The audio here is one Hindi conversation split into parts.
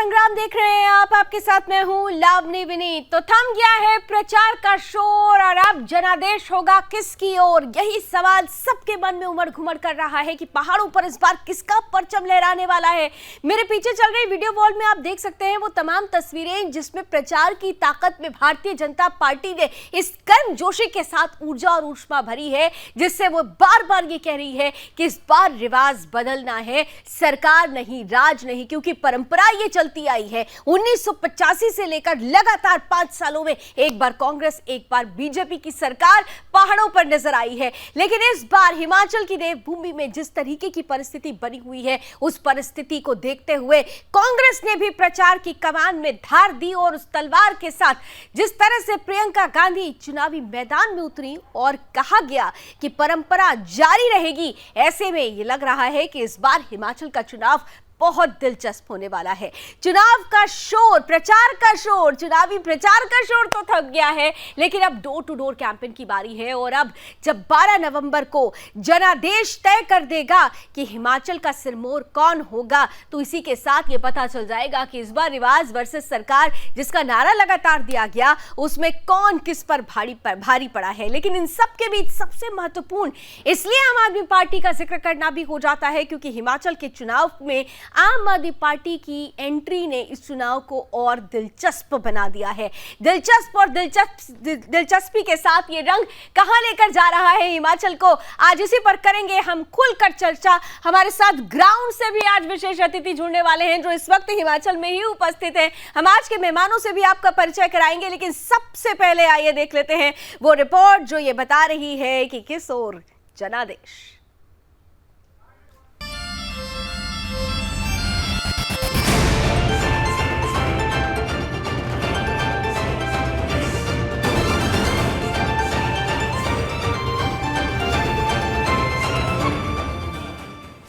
संग्राम देख रहे हैं आप, आपके साथ मैं हूं लावनी विनीत। तो थम गया है प्रचार का शोर और अब जनादेश होगा किसकी ओर, यही सवाल सबके मन में उमड़ घुमड़ कर रहा है कि पहाड़ों पर इस बार किसका परचम लहराने वाला है। मेरे पीछे चल रही वीडियो वॉल में आप देख सकते हैं वो तमाम तस्वीरें जिसमें प्रचार की ताकत में भारतीय जनता पार्टी ने इस गर्मजोशी के साथ ऊर्जा और ऊष्मा भरी है, जिससे वो बार बार ये कह रही है कि इस बार रिवाज बदलना है, सरकार नहीं, राज नहीं, क्योंकि परंपरा ये चलती आई है 1985 से लेकर लगातार 5 सालों में एक बार कांग्रेस एक बार बीजेपी की सरकार पहाड़ों पर नजर आई है। लेकिन इस बार हिमाचल की देवभूमि में जिस तरीके की परिस्थिति बनी हुई है, उस परिस्थिति को देखते हुए कांग्रेस ने भी प्रचार की कमान में धार दी और उस तलवार के साथ जिस तरह से प्रियंका गांधी चुनावी मैदान में उतरी और कहा गया कि परंपरा जारी रहेगी, ऐसे में ये लग रहा है कि इस बार हिमाचल का चुनाव बहुत दिलचस्प होने वाला है। चुनाव का शोर, प्रचार का शोर, चुनावी प्रचार का शोर तो थक गया है, लेकिन अब डोर टू डोर कैंपेन की बारी है और अब जब 12 नवंबर को जनादेश तय कर देगा कि हिमाचल का सिरमौर कौन होगा, तो इसी के साथ ये पता चल जाएगा कि इस बार रिवाज वर्सेस सरकार जिसका नारा लगातार दिया गया, उसमें कौन किस पर भारी पड़ा है। लेकिन इन सब के बीच सबसे महत्वपूर्ण इसलिए आम आदमी पार्टी का जिक्र करना भी हो जाता है क्योंकि हिमाचल के चुनाव में आम आदमी पार्टी की एंट्री ने इस चुनाव को और दिलचस्प बना दिया है। दिलचस्प और दिलचस्पी के साथ ये रंग कहां लेकर जा रहा है हिमाचल को, आज इसी पर करेंगे हम खुलकर चर्चा। हमारे साथ ग्राउंड से भी आज विशेष अतिथि जुड़ने वाले हैं जो इस वक्त हिमाचल में ही उपस्थित हैं। हम आज के मेहमानों से भी आपका परिचय कराएंगे, लेकिन सबसे पहले आइए देख लेते हैं वो रिपोर्ट जो ये बता रही है कि किस ओर जनादेश।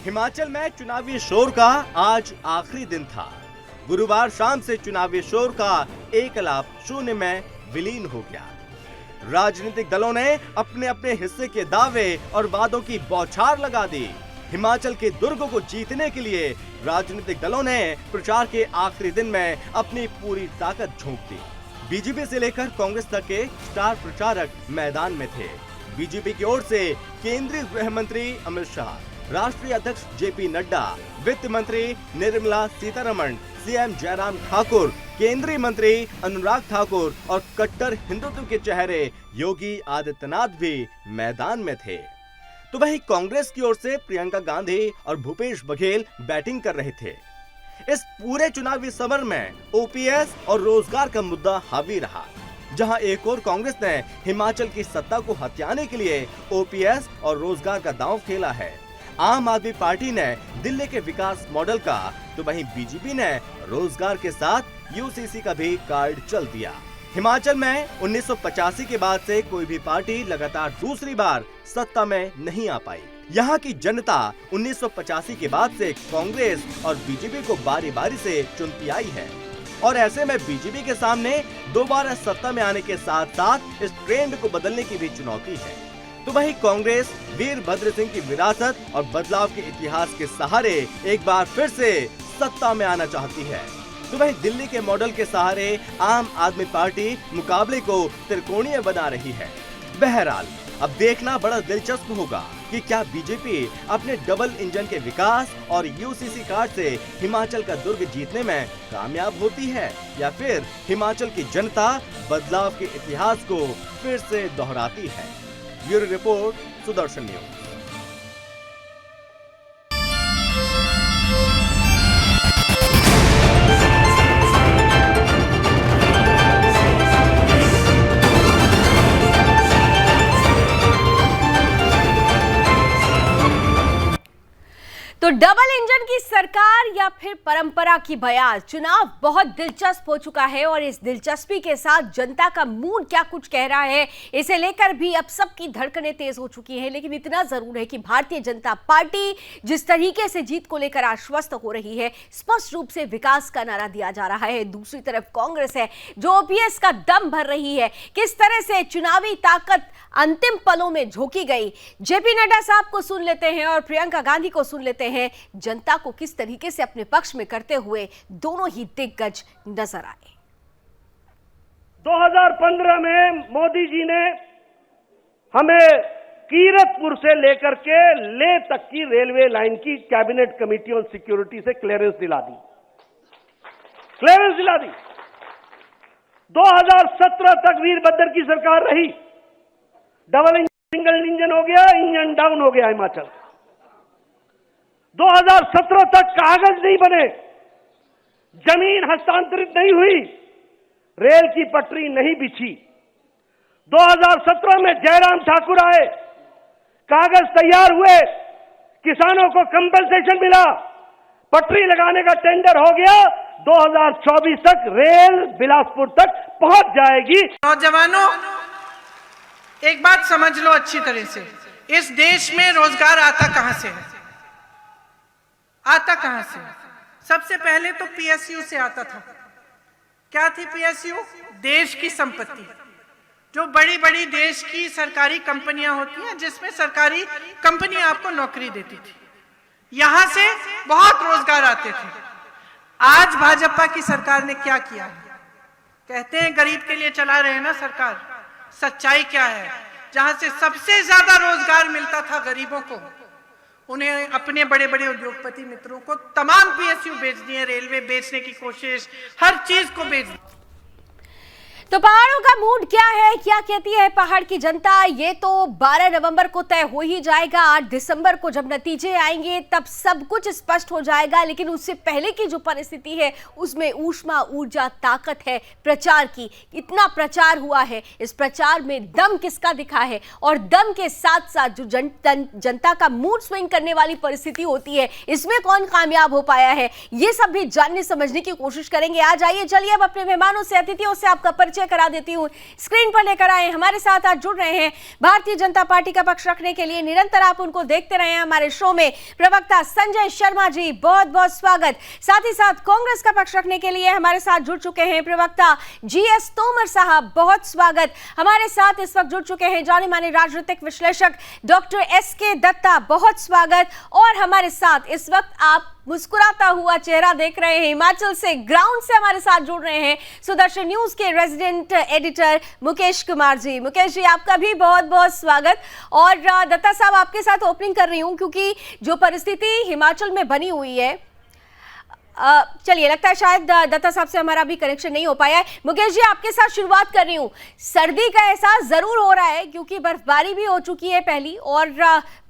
हिमाचल में चुनावी शोर का आज आखिरी दिन था। गुरुवार शाम से चुनावी शोर का 1-0 में विलीन हो गया। राजनीतिक दलों ने अपने अपने हिस्से के दावे और वादों की बौछार लगा दी। हिमाचल के दुर्ग को जीतने के लिए राजनीतिक दलों ने प्रचार के आखिरी दिन में अपनी पूरी ताकत झोंक दी। बीजेपी से लेकर कांग्रेस तक के स्टार प्रचारक मैदान में थे। बीजेपी की ओर से केंद्रीय गृह मंत्री अमित शाह, राष्ट्रीय अध्यक्ष जेपी नड्डा, वित्त मंत्री निर्मला सीतारमण, सीएम जयराम ठाकुर, केंद्रीय मंत्री अनुराग ठाकुर और कट्टर हिंदुत्व के चेहरे योगी आदित्यनाथ भी मैदान में थे। तो वहीं कांग्रेस की ओर से प्रियंका गांधी और भूपेश बघेल बैटिंग कर रहे थे। इस पूरे चुनावी समर में ओपीएस और रोजगार का मुद्दा हावी रहा, जहां एक और कांग्रेस ने हिमाचल की सत्ता को हथियाने के लिए ओपीएस और रोजगार का दांव खेला है। आम आदमी पार्टी ने दिल्ली के विकास मॉडल का, तो वहीं बीजेपी ने रोजगार के साथ यूसीसी का भी कार्ड चल दिया। हिमाचल में 1985 के बाद से कोई भी पार्टी लगातार दूसरी बार सत्ता में नहीं आ पाई। यहाँ की जनता 1985 के बाद से कांग्रेस और बीजेपी को बारी बारी से चुनती आई है और ऐसे में बीजेपी के सामने दोबारा सत्ता में आने के साथ साथ इस ट्रेंड को बदलने की भी चुनौती है। तो वही कांग्रेस वीरभद्र सिंह की विरासत और बदलाव के इतिहास के सहारे एक बार फिर से सत्ता में आना चाहती है। तो वही दिल्ली के मॉडल के सहारे आम आदमी पार्टी मुकाबले को त्रिकोणीय बना रही है। बहरहाल अब देखना बड़ा दिलचस्प होगा कि क्या बीजेपी अपने डबल इंजन के विकास और यूसीसी कार्ड से हिमाचल का दुर्ग जीतने में कामयाब होती है या फिर हिमाचल की जनता बदलाव के इतिहास को फिर से दोहराती है। Bureau report, Sudarshan news. तो डबल इंजन की सरकार या फिर परंपरा की बयान, चुनाव बहुत दिलचस्प हो चुका है और इस दिलचस्पी के साथ जनता का मूड क्या कुछ कह रहा है, इसे लेकर भी अब सबकी धड़कनें तेज हो चुकी हैं। लेकिन इतना जरूर है कि भारतीय जनता पार्टी जिस तरीके से जीत को लेकर आश्वस्त हो रही है, स्पष्ट रूप से विकास का नारा दिया जा रहा है। दूसरी तरफ कांग्रेस है जो ओपीएस का दम भर रही है। किस तरह से चुनावी ताकत अंतिम पलों में झोंकी गई। जेपी नड्डा साहब को सुन लेते हैं और प्रियंका गांधी को सुन लेते हैं, जनता को किस तरीके से अपने पक्ष में करते हुए दोनों ही दिग्गज नजर आए। 2015 में मोदी जी ने हमें कीरतपुर से लेकर के ले तक की रेलवे लाइन की कैबिनेट कमेटी ऑन सिक्योरिटी से क्लियरेंस दिला दी। 2017 तक वीरभद्र की सरकार रही, डबल इंजन सिंगल इंजन हो गया, इंजन डाउन हो गया हिमाचल। 2017 तक कागज नहीं बने, जमीन हस्तांतरित नहीं हुई, रेल की पटरी नहीं बिछी। 2017 में जयराम ठाकुर आए, कागज तैयार हुए, किसानों को कंपनसेशन मिला, पटरी लगाने का टेंडर हो गया। 2024 तक रेल बिलासपुर तक पहुंच जाएगी। नौजवानों, एक बात समझ लो अच्छी तरह से, इस देश में रोजगार आता कहां से है? आता कहां से? सबसे पहले तो पीएसयू से आता था। क्या थी पीएसयू? देश की संपत्ति, जो बड़ी बड़ी देश की सरकारी कंपनियां होती हैं, जिसमें सरकारी कंपनियां आपको नौकरी देती थी, यहां से बहुत रोजगार आते थे। आज भाजपा की सरकार ने क्या किया? कहते हैं गरीब के लिए चला रहे हैं ना सरकार। सच्चाई क्या है? जहां से सबसे ज्यादा रोजगार मिलता था गरीबों को, उन्हें अपने बड़े बड़े उद्योगपति मित्रों को तमाम पीएसयू बेच दिए, रेलवे बेचने की कोशिश, हर चीज को बेच दिया। तो पहाड़ों का मूड क्या है, क्या कहती है पहाड़ की जनता, ये तो 12 नवंबर को तय हो ही जाएगा। 8 दिसंबर को जब नतीजे आएंगे तब सब कुछ स्पष्ट हो जाएगा। लेकिन उससे पहले की जो परिस्थिति है उसमें ऊष्मा, ऊर्जा, ताकत है प्रचार की। इतना प्रचार हुआ है, इस प्रचार में दम किसका दिखा है, और दम के साथ साथ जो जनता का मूड स्विंग करने वाली परिस्थिति होती है, इसमें कौन कामयाब हो पाया है, ये सब भी जानने समझने की कोशिश करेंगे। आज आइए, चलिए अब अपने मेहमानों से, अतिथियों से आपका परिचय करा देती हूं। स्क्रीन पर लेकर आए हमारे साथ आज जुड़ रहे हैं भारतीय जनता पार्टी का पक्ष रखने के लिए, निरंतर आप उनको देखते रहे हैं हमारे शो में, प्रवक्ता संजय शर्मा जी, बहुत बहुत स्वागत। साथ ही साथ कांग्रेस का पक्ष रखने के लिए हमारे साथ जुड़ चुके हैं प्रवक्ता जीएस तोमर साहब, बहुत स्वागत। हमारे साथ इस वक्त जुड़ चुके हैं जाने माने राजनीतिक विश्लेषक डॉक्टर एसके दत्ता, बहुत स्वागत। और हमारे साथ इस वक्त आप मुस्कुराता हुआ चेहरा देख रहे हैं, हिमाचल से ग्राउंड से हमारे साथ जुड़ रहे हैं सुदर्शन न्यूज के रेजिडेंट एडिटर मुकेश कुमार जी। मुकेश जी, आपका भी बहुत बहुत स्वागत। और दत्ता साहब, आपके साथ ओपनिंग कर रही हूं क्योंकि जो परिस्थिति हिमाचल में बनी हुई है, चलिए लगता है शायद दत्ता साहब से हमारा भी कनेक्शन नहीं हो पाया है। मुकेश जी, आपके साथ शुरुआत कर रही हूँ। सर्दी का एहसास जरूर हो रहा है क्योंकि बर्फबारी भी हो चुकी है पहली, और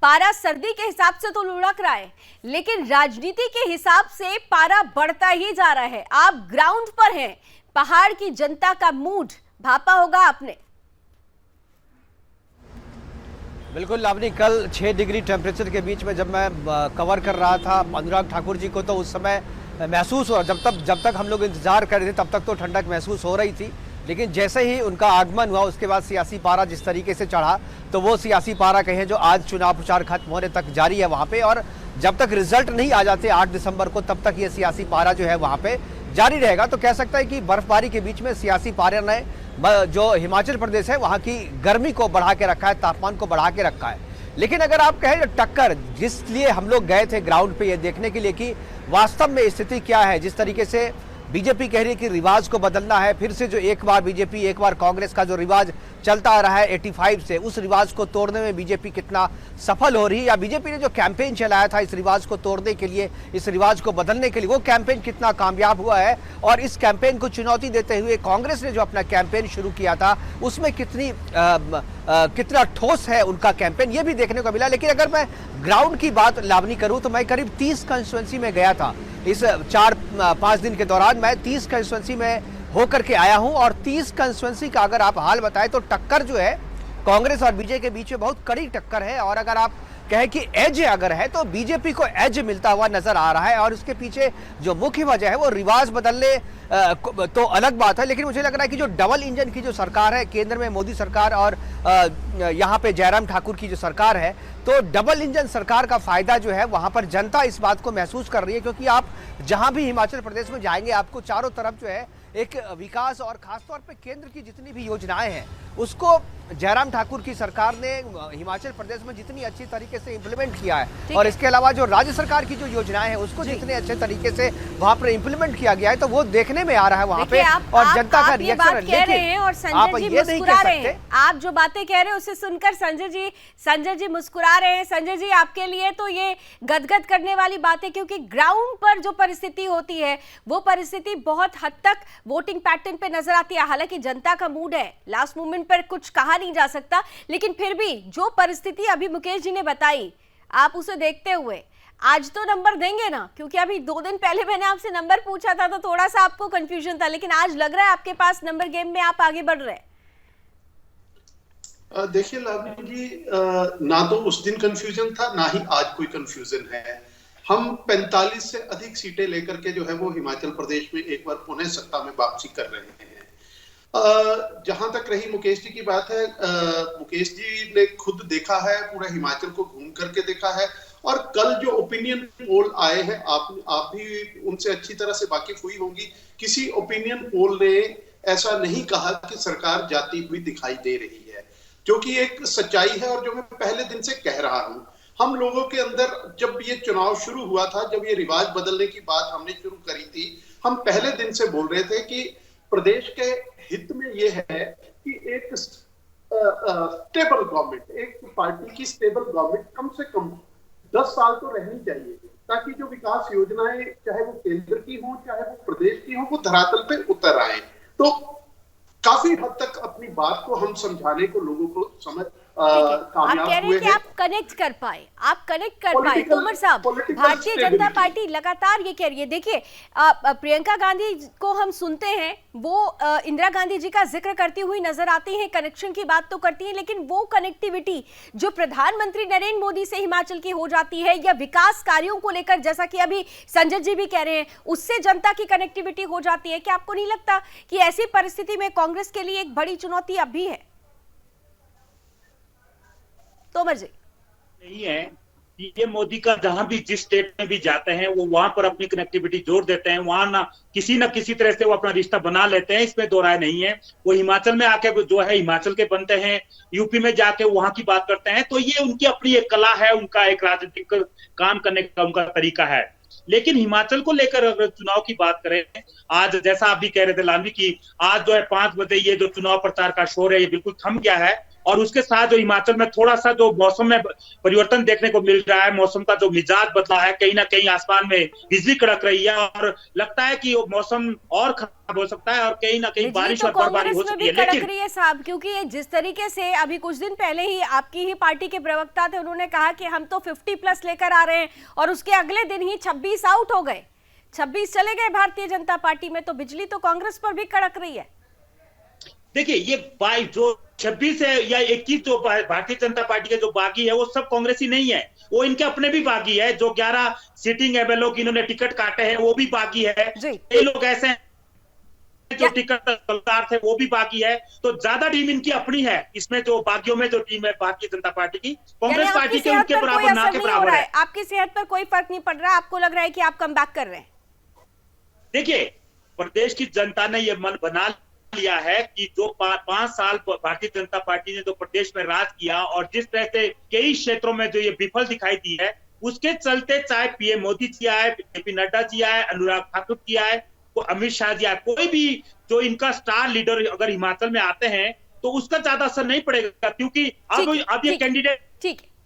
पारा सर्दी के हिसाब से तो लुढ़क रहा है, लेकिन राजनीति के हिसाब से पारा बढ़ता ही जा रहा है। आप ग्राउंड पर हैं, पहाड़ की जनता का मूड भापा होगा आपने। बिल्कुल लावनी, कल 6 डिग्री टेम्परेचर के बीच में जब मैं कवर कर रहा था अनुराग ठाकुर जी को, तो उस समय महसूस हुआ, जब तक हम लोग इंतजार कर रहे थे तब तक तो ठंडक महसूस हो रही थी, लेकिन जैसे ही उनका आगमन हुआ उसके बाद सियासी पारा जिस तरीके से चढ़ा, तो वो सियासी पारा कहें जो आज चुनाव प्रचार खत्म होने तक जारी है वहाँ पे, और जब तक रिजल्ट नहीं आ जाते 8 दिसंबर को, तब तक ये सियासी पारा जो है वहाँ पे जारी रहेगा। तो कह सकता है कि बर्फबारी के बीच में सियासी पारा ने जो हिमाचल प्रदेश है वहाँ की गर्मी को बढ़ा के रखा है, तापमान को बढ़ा के रखा है। लेकिन अगर आप कहें टक्कर, जिसलिए हम लोग गए थे ग्राउंड पे ये देखने के लिए कि वास्तव में स्थिति क्या है, जिस तरीके से बीजेपी कह रही है कि रिवाज को बदलना है, फिर से जो एक बार बीजेपी एक बार कांग्रेस का जो रिवाज चलता आ रहा है 85 से, उस रिवाज को तोड़ने में बीजेपी कितना सफल हो रही है, या बीजेपी ने जो कैंपेन चलाया था इस रिवाज को तोड़ने के लिए, इस रिवाज को बदलने के लिए, वो कैंपेन कितना कामयाब हुआ है, और इस कैंपेन को चुनौती देते हुए कांग्रेस ने जो अपना कैंपेन शुरू किया था उसमें कितना ठोस है उनका कैंपेन, ये भी देखने को मिला। लेकिन अगर मैं ग्राउंड की बात लावनी करूं तो मैं करीब 30 कंस्टिट्यूएंसी में गया था इस 4-5 दिन के दौरान। मैं 30 कंस्टिट्यूएंसी में होकर के आया हूं, और 30 कंस्टिट्यूएंसी का अगर आप हाल बताएं तो टक्कर जो है कांग्रेस और बीजेपी के बीच में बहुत कड़ी टक्कर है। और अगर आप कहें कि एज अगर है तो बीजेपी को एज मिलता हुआ नजर आ रहा है, और उसके पीछे जो मुख्य वजह है वो रिवाज बदलने तो अलग बात है, लेकिन मुझे लग रहा है कि जो डबल इंजन की जो सरकार है केंद्र में, मोदी सरकार, और यहाँ पे जयराम ठाकुर की जो सरकार है, तो डबल इंजन सरकार का फायदा जो है वहां पर जनता इस बात को महसूस कर रही है, क्योंकि आप जहां भी हिमाचल प्रदेश में जाएंगे आपको चारों तरफ जो है एक विकास और खासतौर पे केंद्र की जितनी भी योजनाएं हैं उसको जयराम ठाकुर की सरकार ने हिमाचल प्रदेश में जितनी अच्छी तरीके से इम्प्लीमेंट किया है और इसके अलावा जो राज्य सरकार की जो योजनाएं हैं उसको जितने अच्छे तरीके से वहां पर इम्प्लीमेंट किया गया है तो वो देखने में आ रहा है वहां पे और जनता का रिएक्शन। कह रहे हैं और संजय जी मुस्कुरा रहे हैं। आप जो बातें कह रहे हैं उसे सुनकर संजय जी मुस्कुरा रहे हैं। संजय जी, आपके लिए तो ये गदगद करने वाली बात है, क्योंकि ग्राउंड पर जो परिस्थिति होती है वो परिस्थिति बहुत हद तक वोटिंग पैटर्न पे नजर आती है। हालांकि जनता का मूड है, लास्ट मोमेंट पर कुछ कहा नहीं जा सकता, लेकिन फिर भी जो परिस्थिति अभी मुकेश जी ने बताई, आप उसे देखते हुए आज तो नंबर देंगे ना? क्योंकि अभी 2 दिन पहले मैंने आपसे नंबर पूछा था तो थोड़ा सा आपको कंफ्यूजन था, लेकिन आज लग रहा है आपके पास नंबर गेम में आप आगे बढ़ रहे हैं। देखिए लावनी जी, ना तो उस दिन कंफ्यूजन था ना ही आज कोई कंफ्यूजन है। हम 45 से अधिक सीटें लेकर के जो है वो हिमाचल प्रदेश में एक बार पुनः सत्ता में वापसी कर रहे हैं। जहां तक रही मुकेश जी की बात है, मुकेश जी ने खुद देखा है, पूरा हिमाचल को घूम करके देखा है और कल जो ओपिनियन पोल आए हैं, आप भी उनसे अच्छी तरह से वाकिफ हुई होंगी। किसी ओपिनियन पोल ने ऐसा नहीं कहा कि सरकार जाती हुई दिखाई दे रही है, जो कि एक सच्चाई है और जो मैं पहले दिन से कह रहा हूं। हम लोगों के अंदर जब ये चुनाव शुरू हुआ था, जब ये रिवाज बदलने की बात हमने शुरू करी थी, हम पहले दिन से बोल रहे थे कि प्रदेश के हित में ये है कि एक स्टेबल गवर्नमेंट, एक पार्टी की स्टेबल गवर्नमेंट कम से कम 10 साल तो रहनी चाहिए, ताकि जो विकास योजनाएं चाहे वो केंद्र की हो चाहे वो प्रदेश की हो, वो धरातल पे उतर आए। तो काफी हद तक अपनी बात को हम समझाने को लोगों को समझ आप कह रहे हैं कि आप कनेक्ट कर पाए। तोमर साहब, भारतीय जनता पार्टी लगातार ये कह रही है, देखिए प्रियंका गांधी को हम सुनते हैं, वो इंदिरा गांधी जी का जिक्र करती हुई नजर आती हैं, कनेक्शन की बात तो करती हैं, लेकिन वो कनेक्टिविटी जो प्रधानमंत्री नरेंद्र मोदी से हिमाचल की हो जाती है या विकास कार्यों को लेकर, जैसा कि अभी संजय जी भी कह रहे हैं, उससे जनता की कनेक्टिविटी हो जाती है। क्या आपको नहीं लगता कि ऐसी परिस्थिति में कांग्रेस के लिए एक बड़ी चुनौती अब भी है? तोमर जी, नहीं है कि ये मोदी का जहां भी जिस स्टेट में भी जाते हैं वो वहां पर अपनी कनेक्टिविटी जोड़ देते हैं, वहां ना किसी तरह से वो अपना रिश्ता बना लेते हैं, इसमें दो राय नहीं है। वो हिमाचल में आके जो है हिमाचल के बनते हैं, यूपी में जाके वहां की बात करते हैं, तो ये उनकी अपनी एक कला है, उनका एक राजनीतिक काम करने का उनका तरीका है। लेकिन हिमाचल को लेकर अगर चुनाव की बात करें, आज जैसा आप भी कह रहे थे लालवी की, आज जो है 5 बजे ये जो चुनाव प्रचार का शोर है ये बिल्कुल थम गया है और उसके साथ जो हिमाचल में थोड़ा सा जो मौसम में परिवर्तन देखने को मिल रहा है, मौसम का जो मिजाज बदला है, कहीं ना कहीं आसमान में बिजली कड़क रही है और लगता है कि मौसम और खराब हो सकता है और कहीं ना कहीं बारिश और बर्फबारी हो सकती है। लेकिन रही है साहब, क्योंकि जिस तरीके से अभी कुछ दिन पहले ही आपकी ही पार्टी के प्रवक्ता थे, उन्होंने कहा कि हम तो 50+ लेकर आ रहे हैं और उसके अगले दिन ही 26 आउट हो गए, 26 चले गए भारतीय जनता पार्टी में, तो बिजली तो कांग्रेस पर भी कड़क रही है। देखिए ये 22 जो 26 है या 21 जो भारतीय जनता पार्टी के जो बागी है वो सब कांग्रेसी नहीं है, वो इनके अपने भी बागी है। जो 11 सिटिंग एमएलओ की इन्होंने टिकट काटे हैं वो भी बागी है, कई लोग ऐसे हैं जो टिकट तलदार थे वो भी बागी है। तो ज्यादा टीम इनकी अपनी है, इसमें जो बागियों में जो टीम है भारतीय जनता पार्टी की, कांग्रेस पार्टी के उनके बराबर ना के बराबर है। आपकी सेहत पर कोई फर्क नहीं पड़ रहा, आपको लग रहा है कि आप कम बैक कर रहे हैं? देखिए प्रदेश की जनता ने ये मन बना लिया है कि जो 5 साल भारतीय जनता पार्टी ने जो प्रदेश में राज किया और जिस तरह से कई क्षेत्रों में जो ये विफल दिखाई दी है, उसके चलते चाहे पीएम मोदी जी आए, जेपी नड्डा जी आए, अनुराग ठाकुर जी आए, अमित शाह जी आए, कोई भी जो इनका स्टार लीडर अगर हिमाचल में आते हैं तो उसका ज्यादा असर नहीं पड़ेगा, क्योंकि अब ये कैंडिडेट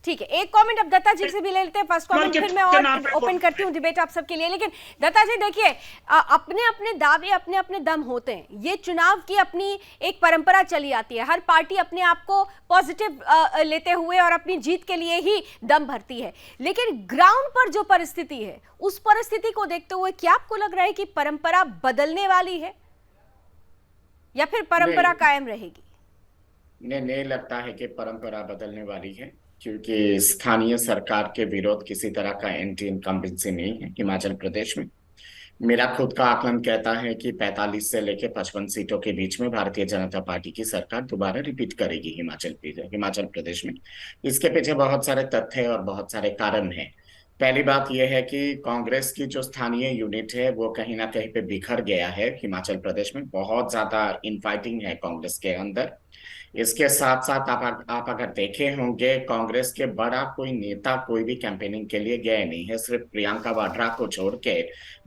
ठीक है। एक कमेंट अब दत्ता जी से भी ले लेते हैं, फर्स्ट कमेंट फिर मैं और ओपन करती हूँ डिबेट आप सबके लिए। लेकिन दत्ता जी देखिए, अपने अपने दावे अपने अपने दम होते हैं, ये चुनाव की अपनी एक परंपरा चली आती है, हर पार्टी अपने आप को पॉजिटिव लेते हुए और अपनी जीत के लिए ही दम भरती है। लेकिन ग्राउंड पर जो परिस्थिति है, उस परिस्थिति को देखते हुए क्या आपको लग रहा है कि परंपरा बदलने वाली है या फिर परंपरा कायम रहेगी? नहीं लगता है कि परंपरा बदलने वाली है, क्योंकि स्थानीय सरकार के विरोध किसी तरह का एंटी इनकम्बेंसी नहीं है हिमाचल प्रदेश में। मेरा खुद का आकलन कहता है कि 45 से लेकर 55 सीटों के बीच में भारतीय जनता पार्टी की सरकार दोबारा रिपीट करेगी हिमाचल प्रदेश में। इसके पीछे बहुत सारे तथ्य और बहुत सारे कारण हैं। पहली बात यह है कि कांग्रेस की जो स्थानीय यूनिट है वो कहीं ना कहीं पे बिखर गया है हिमाचल प्रदेश में। बहुत ज्यादा इनफाइटिंग है कांग्रेस के अंदर। इसके साथ साथ आप अगर देखे होंगे, कांग्रेस के बड़ा कोई नेता कोई भी कैंपेनिंग के लिए गए नहीं है। सिर्फ प्रियंका वाड्रा को छोड़ के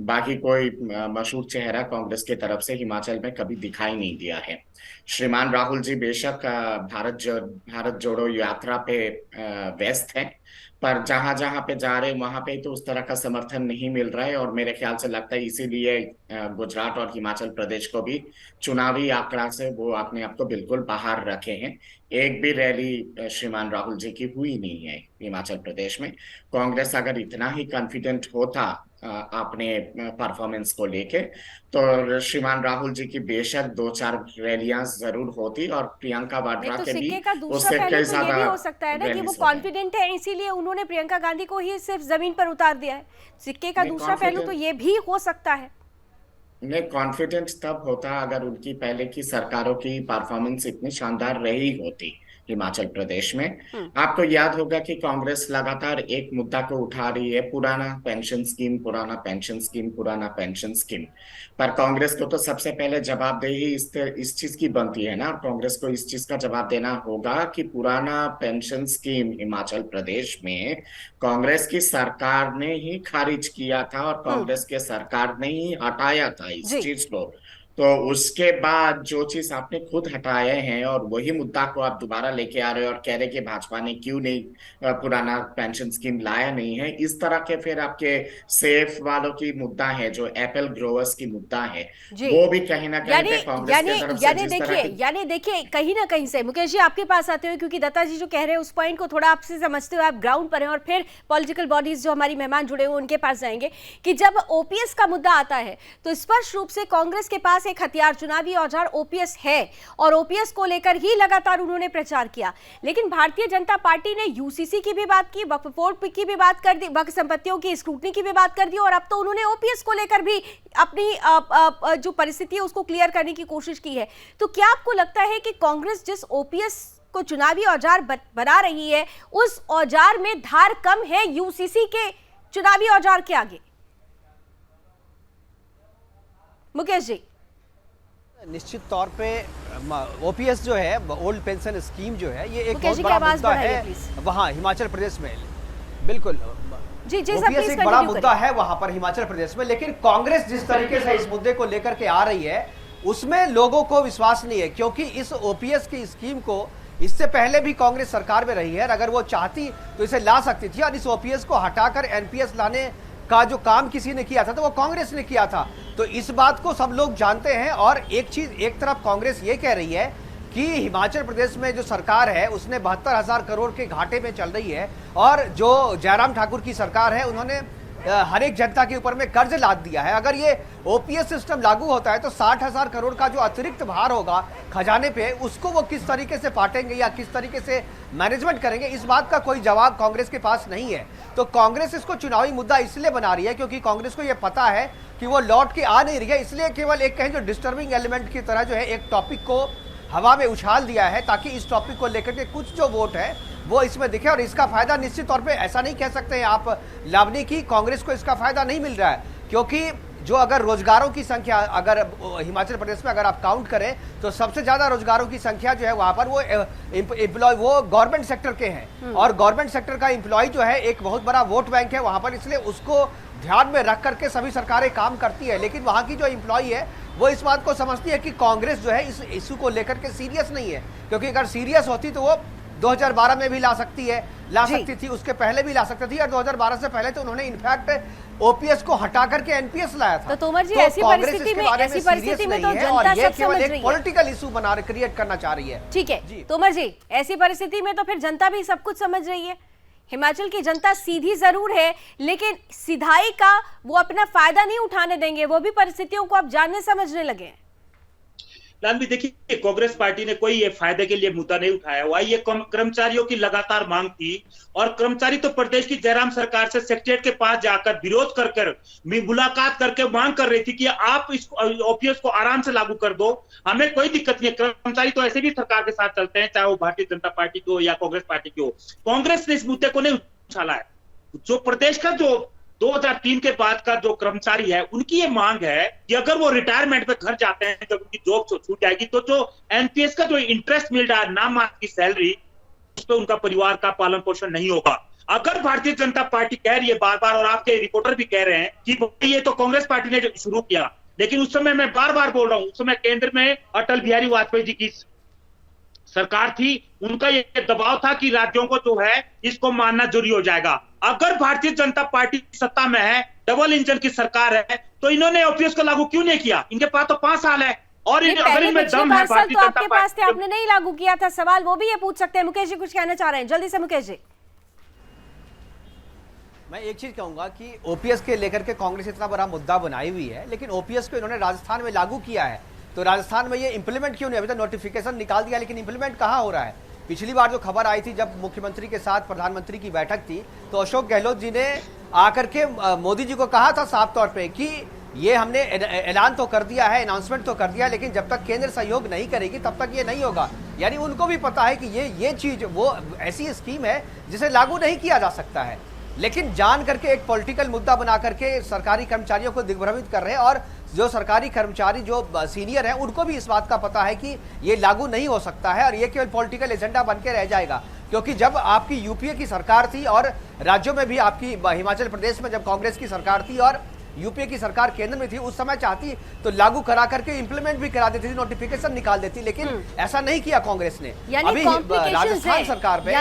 बाकी कोई मशहूर चेहरा कांग्रेस की तरफ से हिमाचल में कभी दिखाई नहीं दिया है। श्रीमान राहुल जी बेशक भारत जोड़ो यात्रा पे व्यस्त है, पर जहां जहां पे जा रहे वहां पे तो उस तरह का समर्थन नहीं मिल रहा है। और मेरे ख्याल से लगता है इसीलिए गुजरात और हिमाचल प्रदेश को भी चुनावी आंकड़ा से वो अपने आप को बिल्कुल बाहर रखे हैं। एक भी रैली श्रीमान राहुल जी की हुई नहीं है हिमाचल प्रदेश में। कांग्रेस अगर इतना ही कॉन्फिडेंट होता अपने परफॉर्मेंस को लेके, तो श्रीमान राहुल जी की बेशक 2-4 रैलियां जरूर होती, और प्रियंका वाड्रा तो के भी सिक्के का दूसरा उससे पहलू कई तो ये भी ज्यादा हो सकता है ना कि वो रैलीज होते हैं। कॉन्फिडेंट है, इसीलिए उन्होंने प्रियंका गांधी को ही सिर्फ जमीन पर उतार दिया है। सिक्के का नहीं, दूसरा पहलू तो ये भी हो सकता है। नहीं, कॉन्फिडेंट तब होता अगर उनकी पहले की सरकारों की परफॉर्मेंस इतनी शानदार रही होती हिमाचल प्रदेश में। आपको याद होगा कि कांग्रेस लगातार एक मुद्दा को उठा रही है, पुराना पेंशन स्कीम, पुराना पेंशन स्कीम, पुराना पेंशन स्कीम। पर कांग्रेस को तो सबसे पहले जवाबदेही इस चीज की बनती है ना, और कांग्रेस को इस चीज का जवाब देना होगा कि पुराना पेंशन स्कीम हिमाचल प्रदेश में कांग्रेस की सरकार ने ही खारिज किया था, और कांग्रेस के सरकार ने ही हटाया था इस चीज को। तो उसके बाद जो चीज आपने खुद हटाए हैं और वही मुद्दा को आप दोबारा लेके आ रहे हो और कह रहे कि भाजपा ने क्यों नहीं पुराना पेंशन स्कीम लाया नहीं है। इस तरह के फिर आपके सेफ वालों की मुद्दा है, जो एप्पल ग्रोवर्स की मुद्दा है, वो भी कहीं ना कहीं पे कांग्रेस की तरफ से जिस तरह की... यानी देखिए कहीं ना कहीं से मुकेश जी आपके पास आते हुए, क्योंकि दत्ता जी जो कह रहे हैं उस पॉइंट को थोड़ा आपसे समझते हुए आप ग्राउंड पर हैं, और फिर पॉलिटिकल बॉडीज जो हमारी मेहमान जुड़े हुए उनके पास जाएंगे, कि जब ओपीएस का मुद्दा आता है तो स्पष्ट रूप से कांग्रेस के पास एक हथियार, चुनावी औजार ओपीएस है, और ओपीएस को लेकर ही लगातार उन्होंने प्रचार किया। लेकिन भारतीय जनता पार्टी ने यूसीसी की भी बात की, वक्फ बोर्ड की भी बात कर दी, वक्फ संपत्तियों की स्क्रूटनी की भी बात कर दी, और अब तो उन्होंने ओपीएस को लेकर भी अपनी जो परिस्थिति है उसको क्लियर करने की कोशिश की है। तो क्या आपको लगता है कि कांग्रेस जिस ओपीएस को चुनावी औजार बना रही है, उस औजार में धार कम है यूसीसी के चुनावी औजार के आगे? मुकेश जी। निश्चित तौर पे ओपीएस जो है, ओल्ड पेंशन स्कीम जो है, ये एक बहुत जी बड़ा मुद्दा है वहाँ हिमाचल प्रदेश में। बिल्कुल जी, ओपीएस एक बड़ा मुद्दा है वहाँ पर हिमाचल प्रदेश में। लेकिन कांग्रेस जिस तरीके से इस मुद्दे को लेकर के आ रही है उसमें लोगों को विश्वास नहीं है, क्योंकि इस ओपीएस की स्कीम को इससे पहले भी कांग्रेस सरकार में रही है, अगर वो चाहती तो इसे ला सकती थी, और इस ओपीएस को हटाकर एनपीएस लाने का जो काम किसी ने किया था तो वो कांग्रेस ने किया था। तो इस बात को सब लोग जानते हैं। और एक चीज, एक तरफ कांग्रेस ये कह रही है कि हिमाचल प्रदेश में जो सरकार है उसने 72,000 करोड़ के घाटे में चल रही है, और जो जयराम ठाकुर की सरकार है उन्होंने हर एक जनता के ऊपर में कर्ज लाद दिया है। अगर ये ओपीएस सिस्टम लागू होता है तो 60,000 करोड़ का जो अतिरिक्त भार होगा खजाने पे, उसको वो किस तरीके से पाटेंगे या किस तरीके से मैनेजमेंट करेंगे, इस बात का कोई जवाब कांग्रेस के पास नहीं है। तो कांग्रेस इसको चुनावी मुद्दा इसलिए बना रही है क्योंकि कांग्रेस को ये पता है कि वो लौट के आ नहीं रही है, इसलिए केवल एक कहें जो डिस्टर्बिंग एलिमेंट की तरह जो है एक टॉपिक को हवा में उछाल दिया है, ताकि इस टॉपिक को लेकर के कुछ जो वोट है वो इसमें दिखे। और इसका फायदा निश्चित तौर पे ऐसा नहीं कह सकते हैं आप लावनी की, कांग्रेस को इसका फायदा नहीं मिल रहा है, क्योंकि जो अगर रोजगारों की संख्या अगर हिमाचल प्रदेश में अगर आप काउंट करें तो सबसे ज्यादा रोजगारों की संख्या जो है वहां पर वो एम्प्लॉय वो गवर्नमेंट सेक्टर के हैं, और गवर्नमेंट सेक्टर का एम्प्लॉय जो है एक बहुत बड़ा वोट बैंक है वहां पर, इसलिए उसको ध्यान में रख करके सभी सरकारें काम करती है। लेकिन वहां की जो एम्प्लॉय है वो इस बात को समझती है कि कांग्रेस जो है इस इशू को लेकर के सीरियस नहीं है, क्योंकि अगर सीरियस होती तो वो 2012 में भी ला सकती थी, उसके पहले भी ला सकती थी, और 2012 से पहले तो उन्होंने इनफैक्ट ओपीएस को हटा करके एनपीएस लाया था। तो तोमर जी, ऐसी परिस्थिति में तो जनता सब समझ रही है, पॉलिटिकल इशू बना क्रिएट करना चाह रही है। ठीक है तोमर जी, ऐसी परिस्थिति में तो फिर जनता भी सब कुछ समझ रही है। हिमाचल की जनता सीधी जरूर है, लेकिन सीधाई का वो अपना फायदा नहीं उठाने देंगे, वो भी परिस्थितियों को अब जानने समझने लगे हैं। लालवी देखिए, कांग्रेस पार्टी ने कोई ये फायदे के लिए मुद्दा नहीं उठाया हुआ। ये कर्मचारियों की लगातार मांग थी, और कर्मचारी तो प्रदेश की जयराम सरकार से सेक्रेटरीट के पास जाकर विरोध कर मुलाकात करके मांग कर रही थी कि आप इस ओपीएस को आराम से लागू कर दो, हमें कोई दिक्कत नहीं है। कर्मचारी तो ऐसे भी सरकार के साथ चलते हैं, चाहे वो भारतीय जनता पार्टी की हो या कांग्रेस पार्टी की हो। कांग्रेस ने इस मुद्दे को नहीं उछाला है। जो प्रदेश का जो 2003 के बाद का जो कर्मचारी है, उनकी ये मांग है कि अगर वो रिटायरमेंट पे घर जाते हैं, जब उनकी जॉब छूट जाएगी, तो जो एनपीएस का जो इंटरेस्ट मिल रहा है, नाम मात्र की सैलरी, उस पर उनका परिवार का पालन पोषण नहीं होगा। अगर भारतीय जनता पार्टी कह रही है बार बार, और आपके रिपोर्टर भी कह रहे हैं कि ये तो कांग्रेस पार्टी ने जो शुरू किया, लेकिन उस समय मैं बार बार बोल रहा हूं, उस समय केंद्र में अटल बिहारी वाजपेयी जी की सरकार थी, उनका ये दबाव था कि राज्यों को जो है इसको मानना जरूरी हो जाएगा। अगर भारतीय जनता पार्टी सत्ता में है, डबल इंजन की सरकार है, तो इन्होंने ओपीएस को लागू क्यों नहीं किया? इनके पास तो 5 साल है, और अगर इनमें दम है, भारतीय तो जनता आपके पास थे, पार्टी आपने नहीं लागू किया था। सवाल वो भी ये पूछ सकते हैं। मुकेश जी कुछ कहना चाह रहे हैं, जल्दी से मुकेश जी। मैं एक चीज कहूंगा कि ओपीएस के लेकर के कांग्रेस इतना बड़ा मुद्दा बनाई हुई है, लेकिन ओपीएस को इन्होंने राजस्थान में लागू किया है, तो राजस्थान में ये इंप्लीमेंट क्यों नहीं? अभी तक नोटिफिकेशन निकाल दिया, लेकिन इंप्लीमेंट कहाँ हो रहा है? पिछली बार जो खबर आई थी, जब मुख्यमंत्री के साथ प्रधानमंत्री की बैठक थी, तो अशोक गहलोत जी ने आकर के मोदी जी को कहा था साफ तौर पे कि ये हमने ऐलान तो कर दिया है, अनाउंसमेंट तो कर दिया है, लेकिन जब तक केंद्र सहयोग नहीं करेगी तब तक ये नहीं होगा। यानी उनको भी पता है कि ये चीज वो ऐसी स्कीम है जिसे लागू नहीं किया जा सकता है, लेकिन जान करके एक पॉलिटिकल मुद्दा बना करके सरकारी कर्मचारियों को दिग्भ्रमित कर रहे हैं। और जो सरकारी कर्मचारी जो सीनियर हैं, उनको भी इस बात का पता है कि ये लागू नहीं हो सकता है, और ये केवल पॉलिटिकल एजेंडा बन के रह जाएगा। क्योंकि जब आपकी यूपीए की सरकार थी और राज्यों में भी आपकी हिमाचल प्रदेश में जब कांग्रेस की सरकार थी और यूपीए की सरकार केंद्र में थी, उस समय चाहती तो लागू करा करके इंप्लीमेंट भी करा देती थी, नोटिफिकेशन निकाल देती, लेकिन ऐसा नहीं किया कांग्रेस ने। अभी राजस्थान सरकार में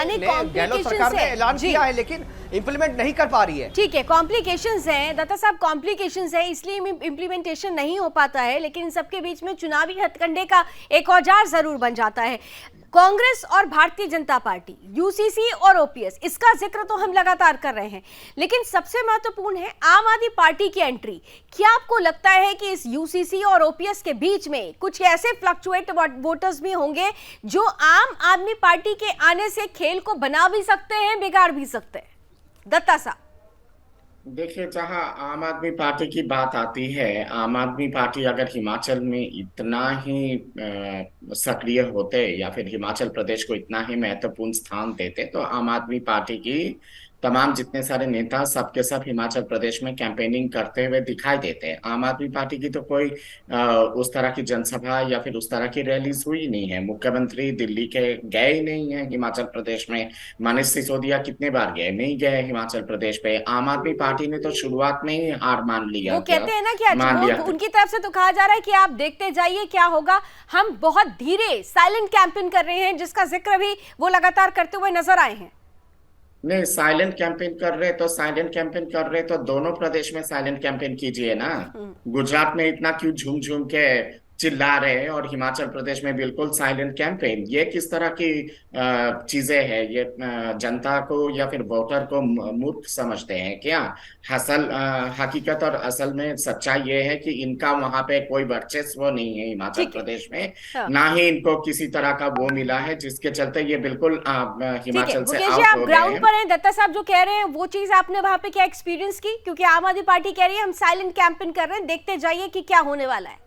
गहलोत सरकार ने ऐलान किया है, लेकिन इंप्लीमेंट नहीं कर पा रही है। ठीक है, कॉम्प्लिकेशंस हैं दत्ता साहब, कॉम्प्लिकेशंस है, इसलिए इम्प्लीमेंटेशन नहीं हो पाता है, लेकिन इन सबके बीच में चुनावी हथकंडे का एक औजार जरूर बन जाता है। कांग्रेस और भारतीय जनता पार्टी, यूसीसी और ओपीएस, इसका जिक्र तो हम लगातार कर रहे हैं, लेकिन सबसे महत्वपूर्ण है आम आदमी पार्टी की एंट्री। क्या आपको लगता है कि इस यूसीसी और ओपीएस के बीच में कुछ ऐसे फ्लक्चुएट वोटर्स भी होंगे जो आम आदमी पार्टी के आने से खेल को बना भी सकते हैं, बिगाड़ भी सकते हैं? दत्ता साहब, देखिए, जहां आम आदमी पार्टी की बात आती है, आम आदमी पार्टी अगर हिमाचल में इतना ही सक्रिय होते या फिर हिमाचल प्रदेश को इतना ही महत्वपूर्ण स्थान देते, तो आम आदमी पार्टी की तमाम जितने सारे नेता सबके सब हिमाचल प्रदेश में कैंपेनिंग करते हुए दिखाई देते हैं। आम आदमी पार्टी की तो कोई उस तरह की जनसभा या फिर उस तरह की रैलीज हुई नहीं है। मुख्यमंत्री दिल्ली के गए ही नहीं है हिमाचल प्रदेश में। मनीष सिसोदिया कितने बार गए? नहीं गए हिमाचल प्रदेश पे। आम आदमी पार्टी ने तो शुरुआत में ही हार मान लिया। वो कहते हैं ना कि उनकी तरफ से तो कहा जा रहा है कि आप देखते जाइए क्या होगा, हम बहुत धीरे साइलेंट कैंपेन कर रहे हैं, जिसका जिक्र भी वो लगातार करते हुए नजर आए हैं। नहीं, साइलेंट कैंपेन कर रहे तो दोनों प्रदेश में साइलेंट कैंपेन कीजिए ना। गुजरात में इतना क्यों झूम झूम के चिल्ला रहे हैं और हिमाचल प्रदेश में बिल्कुल साइलेंट कैंपेन? ये किस तरह की चीजें हैं? ये जनता को या फिर वोटर को मूर्ख समझते हैं क्या? हकीकत और असल में सच्चाई ये है कि इनका वहां पे कोई वर्चस्व नहीं है हिमाचल प्रदेश में, ना ही इनको किसी तरह का वो मिला है जिसके चलते ये बिल्कुल हिमाचल से आउट हो गए हैं। ग्राउंड पर हैं, दत्ता साहब जो कह रहे हैं वो चीज आपने वहां पे क्या एक्सपीरियंस की? क्योंकि आम आदमी पार्टी कह रही है हम साइलेंट कैंपेन कर रहे हैं, देखते जाइए कि क्या होने वाला है।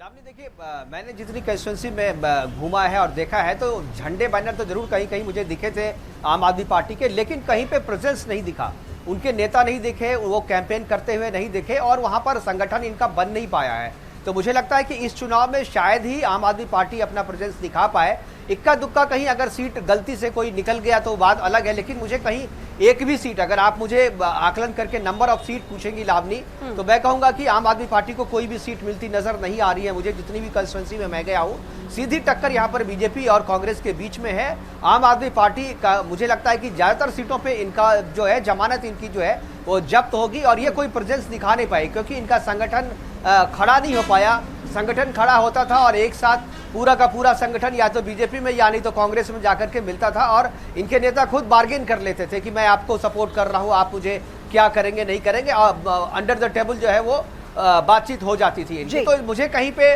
आपने देखिए, मैंने जितनी कंस्टिट्यूंसी में घूमा है और देखा है, तो झंडे बैनर तो जरूर कहीं कहीं मुझे दिखे थे आम आदमी पार्टी के, लेकिन कहीं पे प्रेजेंस नहीं दिखा, उनके नेता नहीं दिखे, वो कैंपेन करते हुए नहीं दिखे, और वहां पर संगठन इनका बन नहीं पाया है। तो मुझे लगता है कि इस चुनाव में शायद ही आम आदमी पार्टी अपना प्रेजेंस दिखा पाए। इक्का दुक्का कहीं अगर सीट गलती से कोई निकल गया तो बात अलग है, लेकिन मुझे कहीं एक भी सीट, अगर आप मुझे आकलन करके नंबर ऑफ सीट पूछेंगी लावनी, तो मैं कहूंगा कि आम आदमी पार्टी को कोई भी सीट मिलती नजर नहीं आ रही है मुझे। जितनी भी कंस्टिट्यूंसी में मैं गया हूँ, सीधी टक्कर यहाँ पर बीजेपी और कांग्रेस के बीच में है। आम आदमी पार्टी का मुझे लगता है कि ज्यादातर सीटों पर इनका जो है जमानत इनकी जो है वो जब्त होगी, और ये कोई प्रेजेंस दिखा नहीं पाए, क्योंकि इनका संगठन खड़ा नहीं हो पाया। संगठन खड़ा होता था और एक साथ पूरा का पूरा संगठन या तो बीजेपी में या नहीं तो कांग्रेस में जाकर के मिलता था, और इनके नेता खुद बार्गेन कर लेते थे कि मैं आपको सपोर्ट कर रहा हूं, आप मुझे क्या करेंगे नहीं करेंगे, अंडर द टेबल जो है वो बातचीत हो जाती थी इनकी। तो मुझे कहीं पे